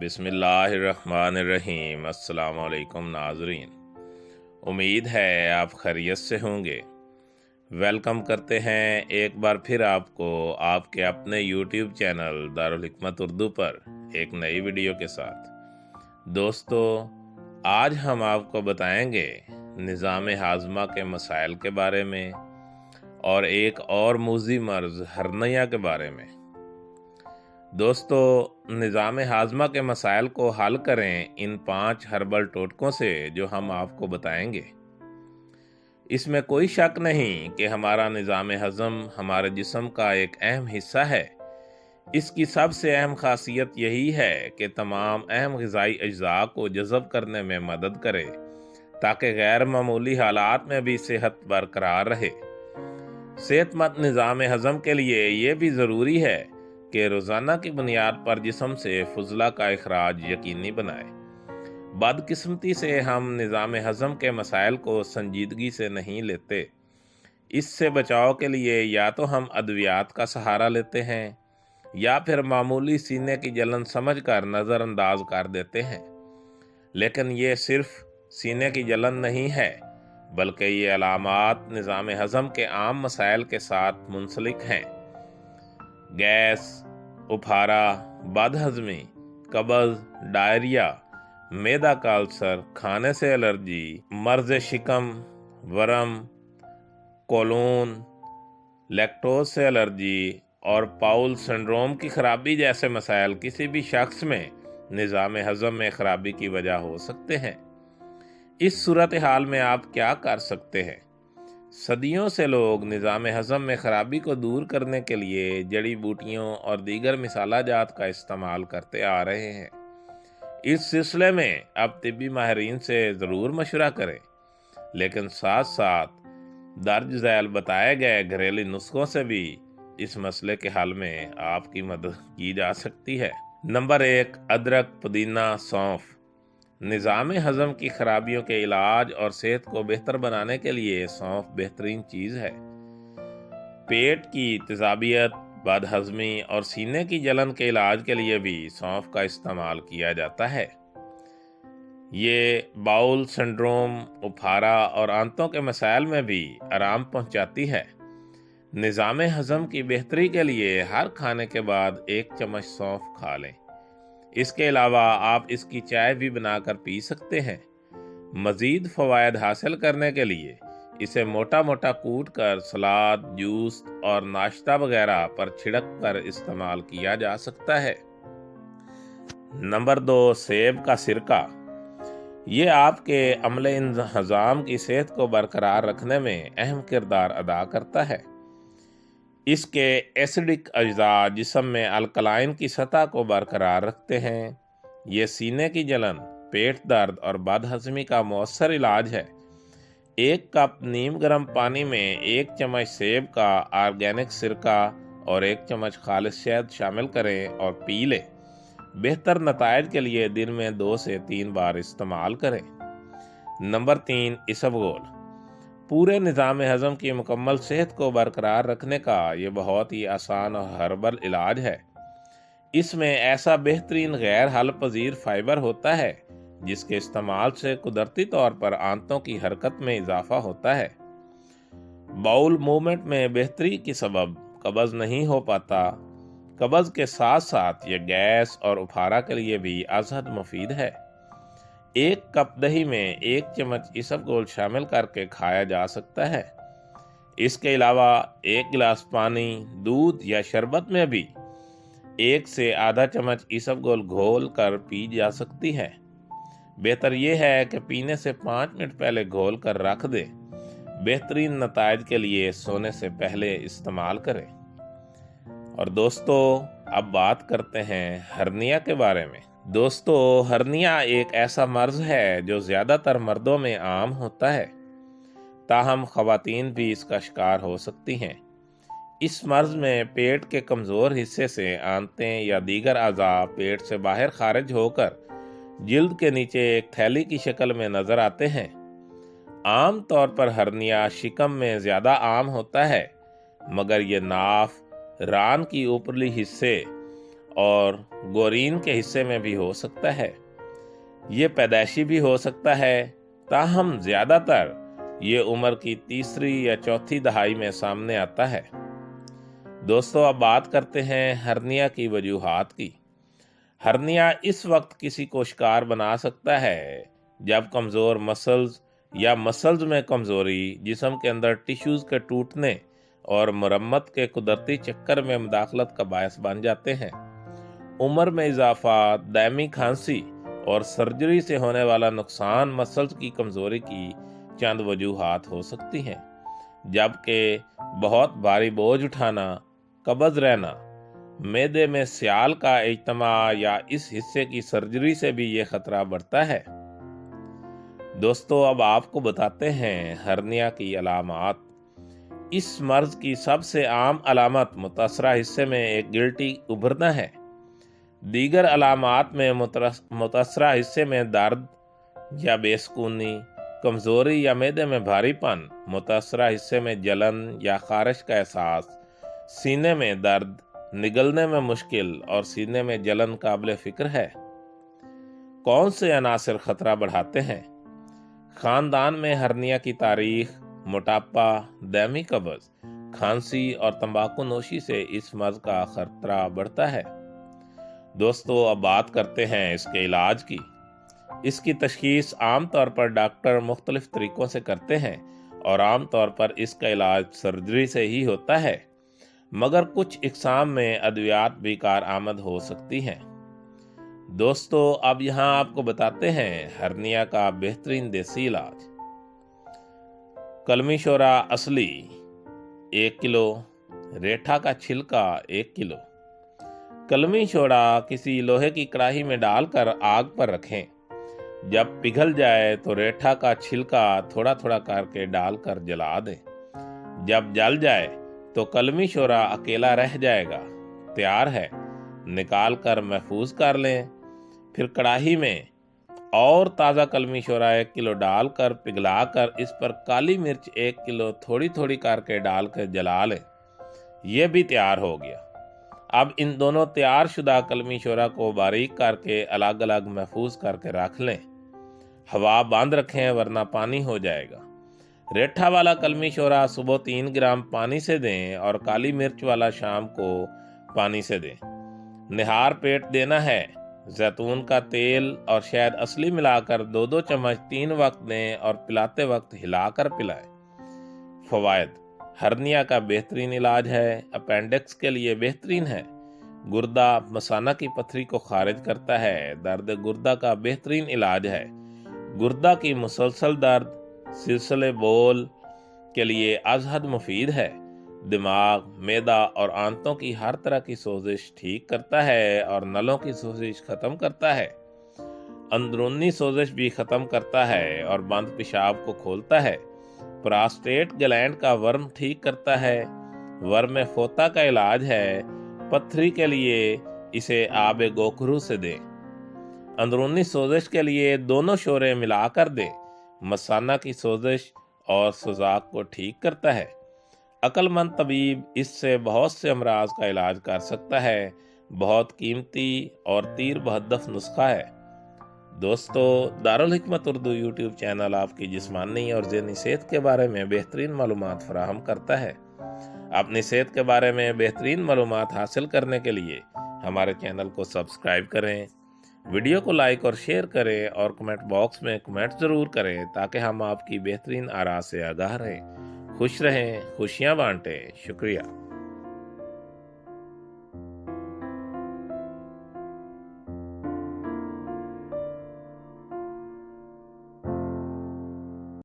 बिस्मिल्लाहिर्रहमानिर्रहीम। अस्सलाम वालेकुम नाज़रीन, उम्मीद है आप खैरियत से होंगे। वेलकम करते हैं एक बार फिर आपको आपके अपने यूट्यूब चैनल दारुल हिकमत उर्दू पर एक नई वीडियो के साथ। दोस्तों, आज हम आपको बताएंगे निज़ाम हाज़मा के मसाइल के बारे में और एक और मूज़ी मर्ज़ हर्निया के बारे में। दोस्तों, निज़ाम हाज़मा के मसाइल को हल करें इन 5 हर्बल टोटकों से जो हम आपको बताएंगे। इसमें कोई शक नहीं कि हमारा निज़ाम हज़म हमारे जिस्म का एक अहम हिस्सा है। इसकी सबसे अहम खासियत यही है कि तमाम अहम ग़िज़ाई अज्जा को जज़ब करने में मदद करे ताकि गैर मामूली हालात में भी सेहत बरकरार रहे। सेहतमंद निज़ाम हज़म के लिए ये भी ज़रूरी है कि रोज़ाना की बुनियाद पर जिस्म से फुजला का इखराज यकीनी बनाए। बदकिस्मती से हम निज़ाम हज़म के मसाइल को संजीदगी से नहीं लेते। इससे बचाव के लिए या तो हम अद्वियात का सहारा लेते हैं या फिर मामूली सीने की जलन समझकर नज़रअंदाज कर देते हैं। लेकिन ये सिर्फ सीने की जलन नहीं है, बल्कि ये अलामात निज़ाम हज़म के आम मसाइल के साथ मुंसलिक हैं। गैस, उफारा, बदहज़मी, कब्ज़, डायरिया, मैदा का अल्सर, खाने से एलर्जी, मर्ज़ शिकम, वरम, कोलून, लैक्टोज से एलर्जी और पाउल सिंड्रोम की खराबी जैसे मसाइल किसी भी शख्स में निज़ाम हज़म में खराबी की वजह हो सकते हैं। इस सूरत हाल में आप क्या कर सकते हैं? सदियों से लोग निज़ाम हज़म में ख़राबी को दूर करने के लिए जड़ी बूटियों और दीगर मिसाला जात का इस्तेमाल करते आ रहे हैं। इस सिलसिले में अब तिब्बी माहिरीन से ज़रूर मशवरा करें, लेकिन साथ साथ दर्ज झैल बताए गए घरेलू नुस्खों से भी इस मसले के हल में आपकी मदद की जा सकती है। नंबर 1, अदरक, पुदीना, सौंफ। निज़ाम हज़म की खराबियों के इलाज और सेहत को बेहतर बनाने के लिए सौंफ बेहतरीन चीज़ है। पेट की तेज़ाबियत, बदहज़मी और सीने की जलन के इलाज के लिए भी सौंफ का इस्तेमाल किया जाता है। ये बाउल सिंड्रोम, उफारा और आंतों के मसाइल में भी आराम पहुंचाती है। निज़ाम हज़म की बेहतरी के लिए हर खाने के बाद 1 चम्मच सौंफ खा लें। इसके अलावा आप इसकी चाय भी बनाकर पी सकते हैं। मज़ीद फ़वायद हासिल करने के लिए इसे मोटा मोटा कूट कर सलाद, जूस और नाश्ता वगैरह पर छिड़क कर इस्तेमाल किया जा सकता है। नंबर 2, सेब का सिरका। ये आपके अमले इंतज़ाम की सेहत को बरकरार रखने में अहम किरदार अदा करता है। इसके एसिडिक अज्जा जिस्म में अल्कलाइन की सतह को बरकरार रखते हैं। ये सीने की जलन, पेट दर्द और बदहज़मी का मौसर इलाज है। 1 कप नीम गर्म पानी में 1 चम्मच सेब का ऑर्गेनिक सिरका और 1 चम्मच खालिस शहद शामिल करें और पी लें। बेहतर नताइज के लिए दिन में 2 से 3 बार इस्तेमाल करें। नंबर 3, इसबगोल। पूरे निज़ाम हज़म की मुकम्मल सेहत को बरकरार रखने का ये बहुत ही आसान और हर्बल इलाज है। इसमें ऐसा बेहतरीन गैर हल पजीर फाइबर होता है जिसके इस्तेमाल से कुदरती तौर पर आंतों की हरकत में इजाफा होता है। बाउल मूवमेंट में बेहतरी की सबब कब्ज़ नहीं हो पाता। कब्ज़ के साथ साथ ये गैस और उफारा के लिए भी अज़हद मुफीद है। 1 कप दही में 1 चम्मच इसबगोल शामिल करके खाया जा सकता है। इसके अलावा 1 गिलास पानी, दूध या शरबत में भी 1 से आधा चम्मच इसबगोल घोल कर पी जा सकती है। बेहतर यह है कि पीने से 5 मिनट पहले घोल कर रख दें। बेहतरीन नताइज के लिए सोने से पहले इस्तेमाल करें। और दोस्तों, अब बात करते हैं हर्निया के बारे में। दोस्तों, हर्निया एक ऐसा मर्ज़ है जो ज़्यादातर मर्दों में आम होता है, ताहम ख़वातीन भी इसका शिकार हो सकती हैं। इस मर्ज़ में पेट के कमज़ोर हिस्से से आंतें या दीगर अज़ा पेट से बाहर खारिज होकर जिल्द के नीचे एक थैली की शक्ल में नज़र आते हैं। आम तौर पर हर्निया शिकम में ज़्यादा आम होता है, मगर ये नाफ, रान की ऊपरली हिस्से और गोरीन के हिस्से में भी हो सकता है। ये पैदाइशी भी हो सकता है, ताहम ज़्यादातर ये उम्र की तीसरी या चौथी दहाई में सामने आता है। दोस्तों, अब बात करते हैं हर्निया की वजूहात की। हर्निया इस वक्त किसी को शिकार बना सकता है जब कमज़ोर मसल्स या मसल्स में कमज़ोरी जिस्म के अंदर टिश्यूज़ के टूटने और मरम्मत के कुदरती चक्कर में मुदाखलत का बायस बन जाते हैं। उम्र में इजाफा, दायमी खांसी और सर्जरी से होने वाला नुकसान मसल्स की कमज़ोरी की चंद वजूहात हो सकती हैं, जबकि बहुत भारी बोझ उठाना, कब्ज़ रहना, मैदे में स्याल का इज्तिमा या इस हिस्से की सर्जरी से भी ये खतरा बढ़ता है। दोस्तों, अब आपको बताते हैं हर्निया की अलामात। इस मर्ज की सबसे आम अलामत मुतासरा हिस्से में एक गिल्टी उभरना है। दीगर अलामात में मुतासरा हिस्से में दर्द या बेसकूनी, कमज़ोरी या मैदे में भारीपन, मुतासरा हिस्से में जलन या खारिश का एहसास, सीने में दर्द, निगलने में मुश्किल और सीने में जलन काबिल फ़िक्र है। कौन से अनासर खतरा बढ़ाते हैं? ख़ानदान में हर्निया की तारीख, मोटापा, दायमी कब्ज़, खांसी और तंबाकू नोशी से इस मर्ज का खतरा बढ़ता है। दोस्तों, अब बात करते हैं इसके इलाज की। इसकी तशखीस आम तौर पर डॉक्टर मुख्तलिफ तरीक़ों से करते हैं और आम तौर पर इसका इलाज सर्जरी से ही होता है, मगर कुछ इक़साम में अद्वियात भी कारआमद हो सकती हैं। दोस्तों, अब यहाँ आपको बताते हैं हर्निया का बेहतरीन देसी इलाज। कलमी शोरा असली 1 किलो, रेठा का छिलका 1 किलो। कलमी शोरा किसी लोहे की कढ़ाई में डालकर आग पर रखें। जब पिघल जाए तो रेठा का छिलका थोड़ा थोड़ा करके डालकर जला दें। जब जल जाए तो कलमी शोरा अकेला रह जाएगा। तैयार है, निकाल कर महफूज कर लें। फिर कढ़ाई में और ताज़ा कलमी शोरा 1 किलो डालकर पिघलाकर इस पर काली मिर्च 1 किलो थोड़ी थोड़ी करके डालकर जला लें। यह भी तैयार हो गया। अब इन दोनों तैयार शुदा कलमी शोरा को बारीक करके अलग अलग महफूज करके रख लें। हवा बंद रखें, वरना पानी हो जाएगा। रेठा वाला कलमी शोरा सुबह 3 ग्राम पानी से दें और काली मिर्च वाला शाम को पानी से दें। निहार पेट देना है। जैतून का तेल और शहद असली मिलाकर 2-2 चम्मच 3 वक्त दें और पिलाते वक्त हिलाकर पिलाएं। फ़वाइद: हर्निया का बेहतरीन इलाज है। अपेंडिक्स के लिए बेहतरीन है। गुर्दा मसाना की पथरी को खारिज करता है। दर्द गुर्दा का बेहतरीन इलाज है। गुर्दा की मुसलसल दर्द, सिलसिले बोल के अज़ अजहद मुफीद है। दिमाग, मैदा और आंतों की हर तरह की सोजिश ठीक करता है और नलों की सोजिश ख़त्म करता है। अंदरूनी सोजिश भी ख़त्म करता है और बंद पेशाब को खोलता है। प्रोस्टेट ग्लैंड का वर्म ठीक करता है। वर्म में फोता का इलाज है। पथरी के लिए इसे आब गोखरू से दें। अंदरूनी सोजिश के लिए दोनों शोरे मिलाकर दें। मसाना की सोजिश और सुजाक को ठीक करता है। अक्लमंद तबीब इससे बहुत से अमराज का इलाज कर सकता है। बहुत कीमती और तीर बहदफ नुस्खा है। दोस्तों, दारुल हिकमत उर्दू यूट्यूब चैनल आपकी जिस्मानी और ज़हनी सेहत के बारे में बेहतरीन मालूमात फराहम करता है। अपनी सेहत के बारे में बेहतरीन मालूमात हासिल करने के लिए हमारे चैनल को सब्सक्राइब करें, वीडियो को लाइक और शेयर करें और कमेंट बॉक्स में कमेंट ज़रूर करें, ताकि हम आपकी बेहतरीन आरा से आगाह रहें। खुश रहें, खुशियाँ बांटें। शुक्रिया।